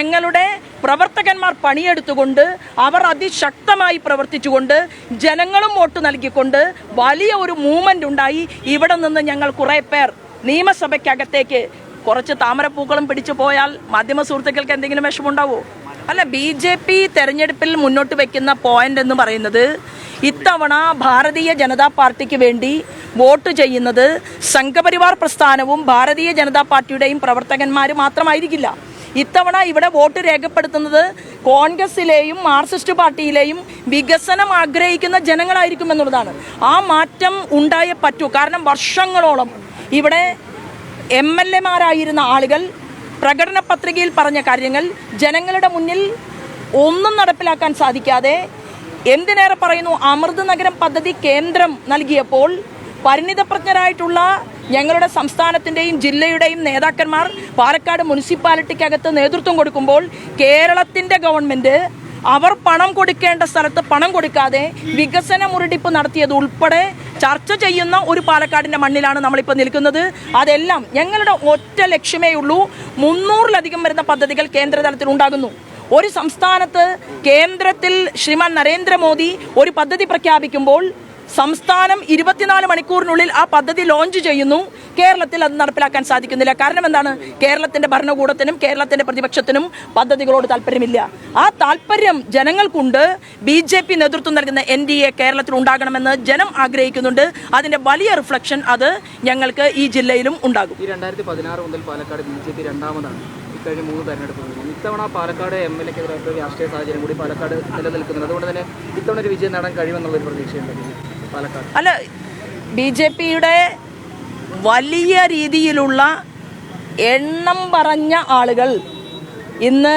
ഞങ്ങളുടെ പ്രവർത്തകന്മാർ പണിയെടുത്തുകൊണ്ട് അവർ അതിശക്തമായി പ്രവർത്തിച്ചുകൊണ്ട് ജനങ്ങളും വോട്ട് നൽകിക്കൊണ്ട് വലിയ ഒരു മൂവ്മെൻ്റ് ഉണ്ടായി. ഇവിടെ നിന്ന് ഞങ്ങൾ കുറേ പേർ നിയമസഭയ്ക്കകത്തേക്ക് കുറച്ച് താമരപ്പൂക്കളും പിടിച്ചു പോയാൽ മാധ്യമ സുഹൃത്തുക്കൾക്ക് എന്തെങ്കിലും വിഷമമുണ്ടാവുമോ? അല്ല, BJP തെരഞ്ഞെടുപ്പിൽ മുന്നോട്ട് വയ്ക്കുന്ന പോയിന്റ് എന്ന് പറയുന്നത് ഇത്തവണ ഭാരതീയ ജനതാ പാർട്ടിക്ക് വേണ്ടി വോട്ട് ചെയ്യുന്നത് സംഘപരിവാർ പ്രസ്ഥാനവും ഭാരതീയ ജനതാ പാർട്ടിയുടെയും പ്രവർത്തകന്മാർ മാത്രമായിരിക്കില്ല. ഇത്തവണ ഇവിടെ വോട്ട് രേഖപ്പെടുത്തുന്നത് കോൺഗ്രസിലെയും മാർക്സിസ്റ്റ് പാർട്ടിയിലെയും വികസനം ആഗ്രഹിക്കുന്ന ജനങ്ങളായിരിക്കും എന്നുള്ളതാണ്. ആ മാറ്റം ഉണ്ടായേ പറ്റൂ. കാരണം വർഷങ്ങളോളം ഇവിടെ MLA-മാരായിരുന്ന ആളുകൾ പ്രകടന പത്രികയിൽ പറഞ്ഞ കാര്യങ്ങൾ ജനങ്ങളുടെ മുന്നിൽ ഒന്നും നടപ്പിലാക്കാൻ സാധിക്കാതെ, എന്തിനേറെ പറയുന്നു, അമൃത് നഗരം പദ്ധതി കേന്ദ്രം നൽകിയപ്പോൾ പരിണിതപ്രജ്ഞരായിട്ടുള്ള ഞങ്ങളുടെ സംസ്ഥാനത്തിൻ്റെയും ജില്ലയുടെയും നേതാക്കന്മാർ പാലക്കാട് മുനിസിപ്പാലിറ്റിക്കകത്ത് നേതൃത്വം കൊടുക്കുമ്പോൾ കേരളത്തിൻ്റെ ഗവൺമെൻറ് അവർ പണം കൊടുക്കേണ്ട സ്ഥലത്ത് പണം കൊടുക്കാതെ വികസന മുരടിപ്പ് നടത്തിയത് ഉൾപ്പെടെ ചർച്ച ചെയ്യുന്ന ഒരു പാലക്കാടിൻ്റെ മണ്ണിലാണ് നമ്മളിപ്പോൾ നിൽക്കുന്നത്. അതെല്ലാം ഞങ്ങളുടെ ഒറ്റ ലക്ഷ്യമേ ഉള്ളൂ, 300-ലധികം വരുന്ന പദ്ധതികൾ കേന്ദ്രതലത്തിൽ ഉണ്ടാകുന്നു. ഒരു സംസ്ഥാനത്ത് കേന്ദ്രത്തിൽ ശ്രീമാൻ നരേന്ദ്രമോദി ഒരു പദ്ധതി പ്രഖ്യാപിക്കുമ്പോൾ സംസ്ഥാനം 24 മണിക്കൂറിനുള്ളിൽ ആ പദ്ധതി ലോഞ്ച് ചെയ്യുന്നു. കേരളത്തിൽ അത് നടപ്പിലാക്കാൻ സാധിക്കുന്നില്ല. കാരണം എന്താണ്? കേരളത്തിന്റെ ഭരണകൂടത്തിനും കേരളത്തിന്റെ പ്രതിപക്ഷത്തിനും പദ്ധതികളോട് താല്പര്യമില്ല. ആ താല്പര്യം ജനങ്ങൾക്കുണ്ട്. BJP നേതൃത്വം നൽകുന്ന NDA കേരളത്തിൽ ഉണ്ടാകണമെന്ന് ജനം ആഗ്രഹിക്കുന്നുണ്ട്. അതിന്റെ വലിയ റിഫ്ലക്ഷൻ അത് ഞങ്ങൾക്ക് ഈ ജില്ലയിലും ഉണ്ടാകും. 2016 മുതൽ പാലക്കാട് BJP രണ്ടാമതാണ്. ഇക്കഴിഞ്ഞ 3 തെരഞ്ഞെടുപ്പ് ഇത്തവണ പാലക്കാട് MLA-ക്കെതിരായിട്ട് രാഷ്ട്രീയ സാഹചര്യം കൂടി പാലക്കാട് നിലനിൽക്കുന്നത്. അതുകൊണ്ട് തന്നെ ഇത്തവണ ഒരു വിജയം നേടാൻ കഴിയുമെന്നുള്ളൊരു പ്രതീക്ഷയുണ്ട് പാലക്കാട്. അല്ല, BJP-യുടെ വലിയ രീതിയിലുള്ള എണ്ണം പറഞ്ഞ ആളുകൾ ഇന്ന്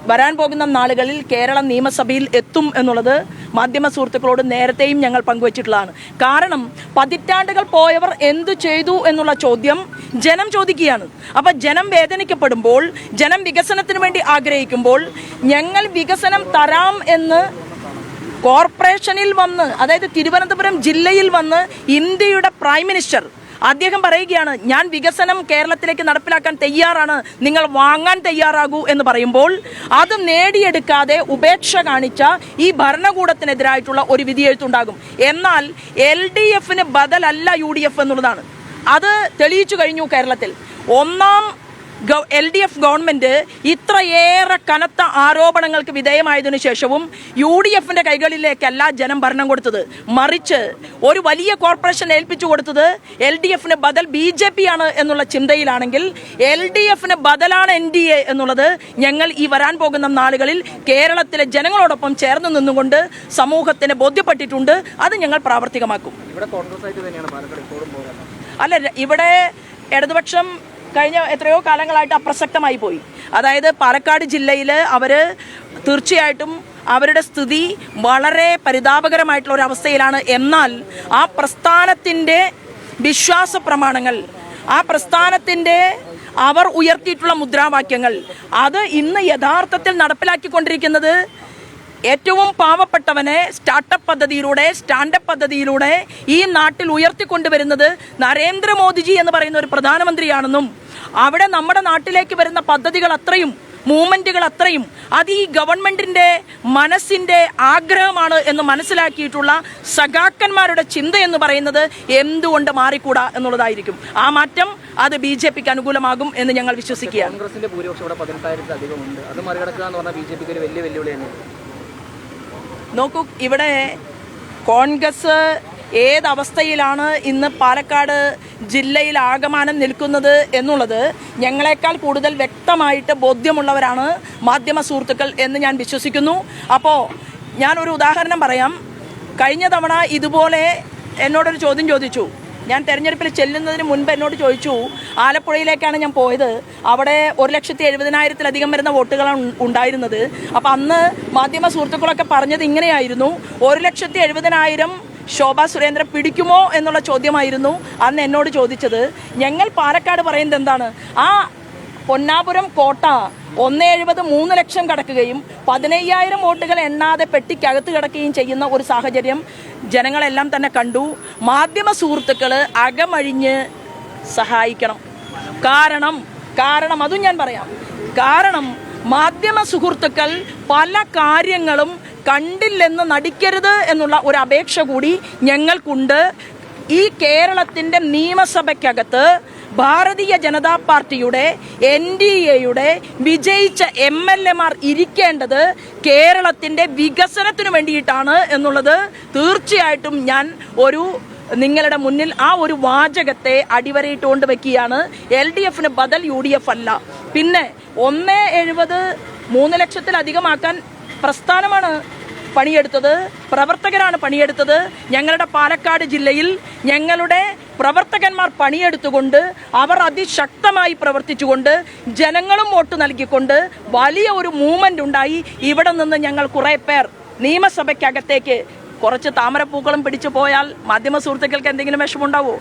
വരാൻ പോകുന്ന നാളുകളിൽ കേരള നിയമസഭയിൽ എത്തും എന്നുള്ളത് മാധ്യമ സുഹൃത്തുക്കളോട് നേരത്തെയും ഞങ്ങൾ പങ്കുവച്ചിട്ടുള്ളതാണ്. കാരണം പതിറ്റാണ്ടുകൾ പോയവർ എന്തു ചെയ്തു എന്നുള്ള ചോദ്യം ജനം ചോദിക്കുകയാണ്. അപ്പം ജനം വേദനിക്കപ്പെടുമ്പോൾ, ജനം വികസനത്തിന് വേണ്ടി ആഗ്രഹിക്കുമ്പോൾ, ഞങ്ങൾ വികസനം തരാം എന്ന് കോർപ്പറേഷനിൽ വന്ന്, അതായത് തിരുവനന്തപുരം ജില്ലയിൽ വന്ന് ഇന്ത്യയുടെ പ്രൈം മിനിസ്റ്റർ അദ്ദേഹം പറയുകയാണ്, ഞാൻ വികസനം കേരളത്തിലേക്ക് നടപ്പിലാക്കാൻ തയ്യാറാണ്, നിങ്ങൾ വാങ്ങാൻ തയ്യാറാകൂ എന്ന് പറയുമ്പോൾ അത് നേടിയെടുക്കാതെ ഉപേക്ഷ കാണിച്ച ഈ ഭരണകൂടത്തിനെതിരായിട്ടുള്ള ഒരു വിധിയെഴുത്തുണ്ടാകും. എന്നാൽ LDF-ന് ബദലല്ല UDF എന്നുള്ളതാണ്. അത് തെളിയിച്ചു കഴിഞ്ഞു. കേരളത്തിൽ ഒന്നാം LDF ഗവൺമെന്റ് ഇത്രയേറെ കനത്ത ആരോപണങ്ങൾക്ക് വിധേയമായതിനു ശേഷവും UDF-ന്റെ കൈകളിലേക്കല്ല ജനം ഭരണം കൊടുത്തത്. മറിച്ച് ഒരു വലിയ കോർപ്പറേഷൻ ഏൽപ്പിച്ചു കൊടുത്തത് LDF-ന് ബദൽ BJP ആണ് എന്നുള്ള ചിന്തയിലാണെങ്കിൽ LDF-ന് ബദലാണ് NDA എന്നുള്ളത് ഞങ്ങൾ ഈ വരാൻ പോകുന്ന നാളുകളിൽ കേരളത്തിലെ ജനങ്ങളോടൊപ്പം ചേർന്ന് നിന്നുകൊണ്ട് സമൂഹത്തിന് ബോധ്യപ്പെട്ടിട്ടുണ്ട്. അത് ഞങ്ങൾ പ്രാവർത്തികമാക്കും. അല്ല, ഇവിടെ ഇടതുപക്ഷം കഴിഞ്ഞ എത്രയോ കാലങ്ങളായിട്ട് അപ്രസക്തമായി പോയി. അതായത് പാലക്കാട് ജില്ലയിൽ അവർ തീർച്ചയായിട്ടും അവരുടെ സ്ഥിതി വളരെ പരിതാപകരമായിട്ടുള്ള ഒരു അവസ്ഥയിലാണ്. എന്നാൽ ആ പ്രസ്ഥാനത്തിൻ്റെ വിശ്വാസ പ്രമാണങ്ങൾ, ആ പ്രസ്ഥാനത്തിൻ്റെ അവർ ഉയർത്തിയിട്ടുള്ള മുദ്രാവാക്യങ്ങൾ, അത് ഇന്ന് യഥാർത്ഥത്തിൽ നടപ്പിലാക്കിക്കൊണ്ടിരിക്കുന്നത് ഏറ്റവും പാവപ്പെട്ടവനെ സ്റ്റാർട്ടപ്പ് പദ്ധതിയിലൂടെ, സ്റ്റാൻഡപ്പ് പദ്ധതിയിലൂടെ ഈ നാട്ടിൽ ഉയർത്തിക്കൊണ്ടുവരുന്നത് നരേന്ദ്രമോദിജി എന്ന് പറയുന്ന ഒരു പ്രധാനമന്ത്രിയാണെന്നും അവിടെ നമ്മുടെ നാട്ടിലേക്ക് വരുന്ന പദ്ധതികൾ അത്രയും, മൂവ്മെന്റുകൾ അത്രയും അത് ഈ ഗവൺമെന്റിന്റെ മനസ്സിന്റെ ആഗ്രഹമാണ് എന്ന് മനസ്സിലാക്കിയിട്ടുള്ള സഖാക്കന്മാരുടെ ചിന്ത എന്ന് പറയുന്നത് എന്തുകൊണ്ട് മാറിക്കൂടാ എന്നുള്ളതായിരിക്കും. ആ മാറ്റം അത് BJP-ക്ക് അനുകൂലമാകും എന്ന് ഞങ്ങൾ വിശ്വസിക്കുകയാണ്. കോൺഗ്രസിന്റെ ഭൂരിപക്ഷം ഇവിടെ 18,000-ലധികം ഉണ്ട്. അത് മറികടക്കുക എന്ന് പറഞ്ഞാൽ BJP-ക്ക് ഒരു വലിയ വെല്ലുവിളിയാണ്. നോക്കൂ, ഇവിടെ കോൺഗ്രസ് ഏതവസ്ഥയിലാണ് ഇന്ന് പാലക്കാട് ജില്ലയിൽ ആകമാനം നിൽക്കുന്നത് എന്നുള്ളത് ഞങ്ങളെക്കാൾ കൂടുതൽ വ്യക്തമായിട്ട് ബോധ്യമുള്ളവരാണ് മാധ്യമ സുഹൃത്തുക്കൾ എന്ന് ഞാൻ വിശ്വസിക്കുന്നു. അപ്പോൾ ഞാനൊരു ഉദാഹരണം പറയാം. കഴിഞ്ഞ തവണ ഇതുപോലെ എന്നോടൊരു ചോദ്യം ചോദിച്ചു. ഞാൻ തെരഞ്ഞെടുപ്പിൽ ചെല്ലുന്നതിന് മുൻപ് എന്നോട് ചോദിച്ചു, ആലപ്പുഴയിലേക്കാണ് ഞാൻ പോയത്, അവിടെ 1,70,000-ലധികം വരുന്ന വോട്ടുകളാണ് ഉണ്ടായിരുന്നത്. അപ്പം അന്ന് മാധ്യമ സുഹൃത്തുക്കളൊക്കെ പറഞ്ഞത് ഇങ്ങനെയായിരുന്നു, 1,70,000 ശോഭാ സുരേന്ദ്രൻ പിടിക്കുമോ എന്നുള്ള ചോദ്യമായിരുന്നു അന്ന് എന്നോട് ചോദിച്ചത്. ഞങ്ങൾ പാലക്കാട് പറയുന്നത് എന്താണ്, ആ പൊന്നാപുരം കോട്ട 1.70 3 ലക്ഷം കടക്കുകയും 15,000 വോട്ടുകൾ എണ്ണാതെ പെട്ടിക്കകത്ത് കിടക്കുകയും ചെയ്യുന്ന ഒരു സാഹചര്യം ജനങ്ങളെല്ലാം തന്നെ കണ്ടു. മാധ്യമ സുഹൃത്തുക്കൾ അകമഴിഞ്ഞ് സഹായിക്കണം. കാരണം അതും ഞാൻ പറയാം. കാരണം മാധ്യമ സുഹൃത്തുക്കൾ പല കാര്യങ്ങളും കണ്ടില്ലെന്ന് നടിക്കരുത് എന്നുള്ള ഒരു അപേക്ഷ കൂടി ഞങ്ങൾക്കുണ്ട്. ഈ കേരളത്തിൻ്റെ നിയമസഭയ്ക്കകത്ത് ഭാരതീയ ജനതാ പാർട്ടിയുടെ NDAയുടെ വിജയിച്ച MLAമാർ ഇരിക്കേണ്ടത് കേരളത്തിൻ്റെ വികസനത്തിനു വേണ്ടിയിട്ടാണ് എന്നുള്ളത് തീർച്ചയായിട്ടും ഞാൻ നിങ്ങളുടെ മുന്നിൽ ആ ഒരു വാചകത്തെ അടിവരയിട്ടുകൊണ്ട് വെക്കുകയാണ്. LDFന് ബദൽ UDF അല്ല. പിന്നെ 1.70 3 ലക്ഷത്തിലധികമാക്കാൻ പ്രസ്ഥാനമാണ് പണിയെടുത്തത്, പ്രവർത്തകരാണ് പണിയെടുത്തത്. ഞങ്ങളുടെ പാലക്കാട് ജില്ലയിൽ ഞങ്ങളുടെ പ്രവർത്തകന്മാർ പണിയെടുത്തുകൊണ്ട് അവർ അതിശക്തമായി പ്രവർത്തിച്ചുകൊണ്ട് ജനങ്ങളും വോട്ട് നൽകിക്കൊണ്ട് വലിയ ഒരു മൂവ്മെന്റ് ഉണ്ടായി. ഇവിടെ നിന്ന് ഞങ്ങൾ കുറേ പേർ നിയമസഭയ്ക്കകത്തേക്ക് കുറച്ച് താമരപ്പൂക്കളും പിടിച്ചു പോയാൽ മാധ്യമ സുഹൃത്തുക്കൾക്ക് എന്തെങ്കിലും വിഷമമുണ്ടാവോ?